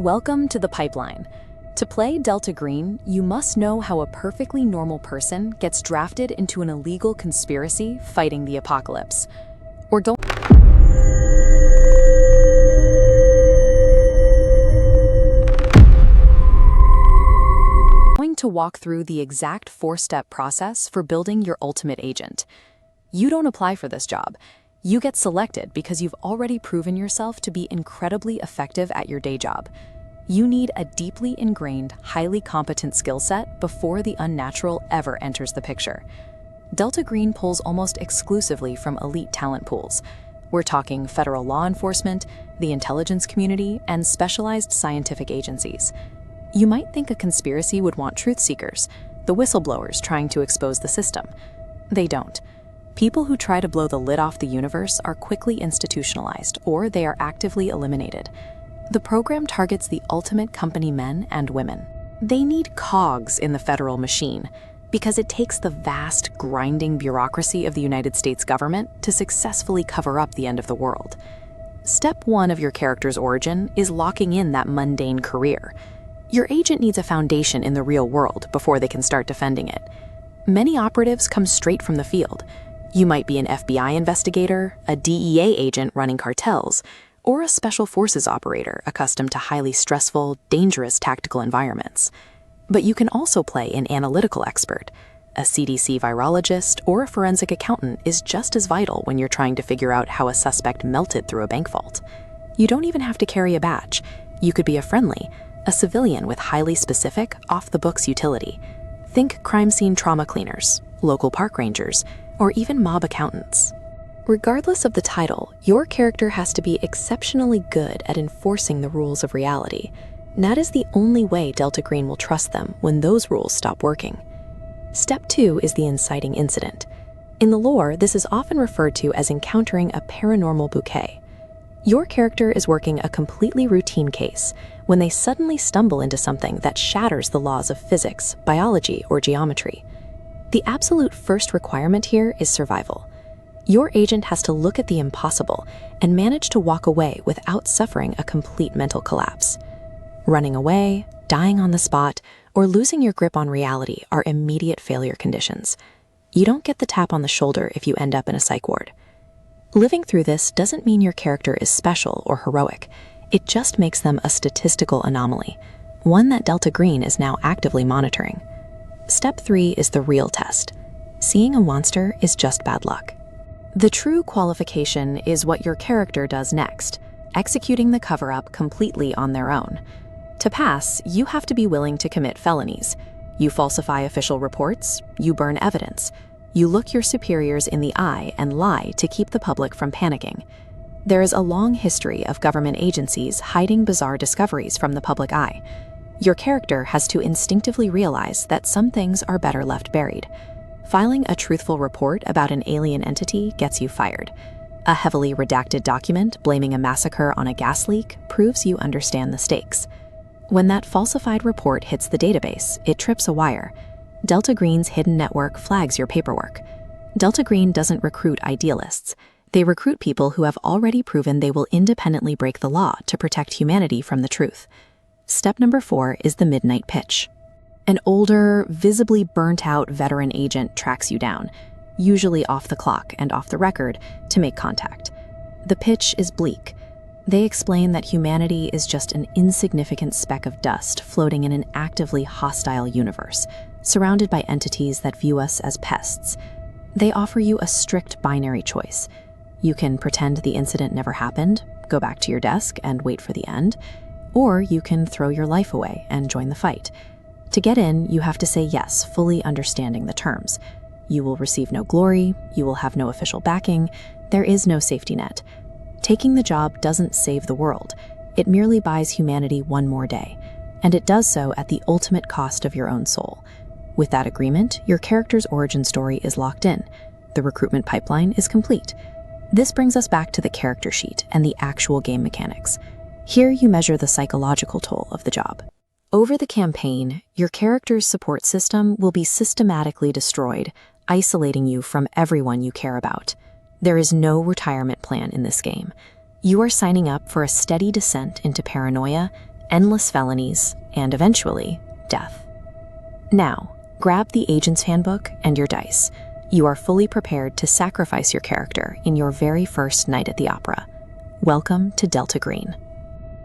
Welcome to the pipeline. To play Delta Green, you must know how a perfectly normal person gets drafted into an illegal conspiracy fighting the apocalypse. Or don't. I'm going to walk through the exact four-step process for building your ultimate agent. You don't apply for this job. You get selected because you've already proven yourself to be incredibly effective at your day job. You need a deeply ingrained, highly competent skill set before the unnatural ever enters the picture. Delta Green pulls almost exclusively from elite talent pools. We're talking federal law enforcement, the intelligence community, and specialized scientific agencies. You might think a conspiracy would want truth seekers, the whistleblowers trying to expose the system. They don't. People who try to blow the lid off the universe are quickly institutionalized, or they are actively eliminated. The program targets the ultimate company men and women. They need cogs in the federal machine because it takes the vast, grinding bureaucracy of the United States government to successfully cover up the end of the world. Step one of your character's origin is locking in that mundane career. Your agent needs a foundation in the real world before they can start defending it. Many operatives come straight from the field. You might be an FBI investigator, a DEA agent running cartels, or a special forces operator accustomed to highly stressful, dangerous tactical environments. But you can also play an analytical expert. A CDC virologist or a forensic accountant is just as vital when you're trying to figure out how a suspect melted through a bank vault. You don't even have to carry a badge. You could be a friendly, a civilian with highly specific, off-the-books utility. Think crime scene trauma cleaners, local park rangers, or even mob accountants. Regardless of the title, your character has to be exceptionally good at enforcing the rules of reality. That is the only way Delta Green will trust them when those rules stop working. Step 2 is the inciting incident. In the lore, this is often referred to as encountering a paranormal bouquet. Your character is working a completely routine case when they suddenly stumble into something that shatters the laws of physics, biology, or geometry. The absolute first requirement here is survival. Your agent has to look at the impossible and manage to walk away without suffering a complete mental collapse. Running away, dying on the spot, or losing your grip on reality are immediate failure conditions. You don't get the tap on the shoulder if you end up in a psych ward. Living through this doesn't mean your character is special or heroic. It just makes them a statistical anomaly, one that Delta Green is now actively monitoring. Step 3 is the real test. Seeing a monster is just bad luck. The true qualification is what your character does next, executing the cover-up completely on their own. To pass, you have to be willing to commit felonies. You falsify official reports, you burn evidence, you look your superiors in the eye and lie to keep the public from panicking. There is a long history of government agencies hiding bizarre discoveries from the public eye. Your character has to instinctively realize that some things are better left buried. Filing a truthful report about an alien entity gets you fired. A heavily redacted document blaming a massacre on a gas leak proves you understand the stakes. When that falsified report hits the database, it trips a wire. Delta Green's hidden network flags your paperwork. Delta Green doesn't recruit idealists. They recruit people who have already proven they will independently break the law to protect humanity from the truth. Step number 4 is the midnight pitch. An older, visibly burnt-out veteran agent tracks you down, usually off the clock and off the record, to make contact. The pitch is bleak. They explain that humanity is just an insignificant speck of dust floating in an actively hostile universe, surrounded by entities that view us as pests. They offer you a strict binary choice. You can pretend the incident never happened, go back to your desk and wait for the end, or you can throw your life away and join the fight. To get in, you have to say yes, fully understanding the terms. You will receive no glory, you will have no official backing, there is no safety net. Taking the job doesn't save the world. It merely buys humanity one more day, and it does so at the ultimate cost of your own soul. With that agreement, your character's origin story is locked in. The recruitment pipeline is complete. This brings us back to the character sheet and the actual game mechanics. Here you measure the psychological toll of the job. Over the campaign, your character's support system will be systematically destroyed, isolating you from everyone you care about. There is no retirement plan in this game. You are signing up for a steady descent into paranoia, endless felonies, and eventually, death. Now, grab the Agent's Handbook and your dice. You are fully prepared to sacrifice your character in your very first night at the opera. Welcome to Delta Green.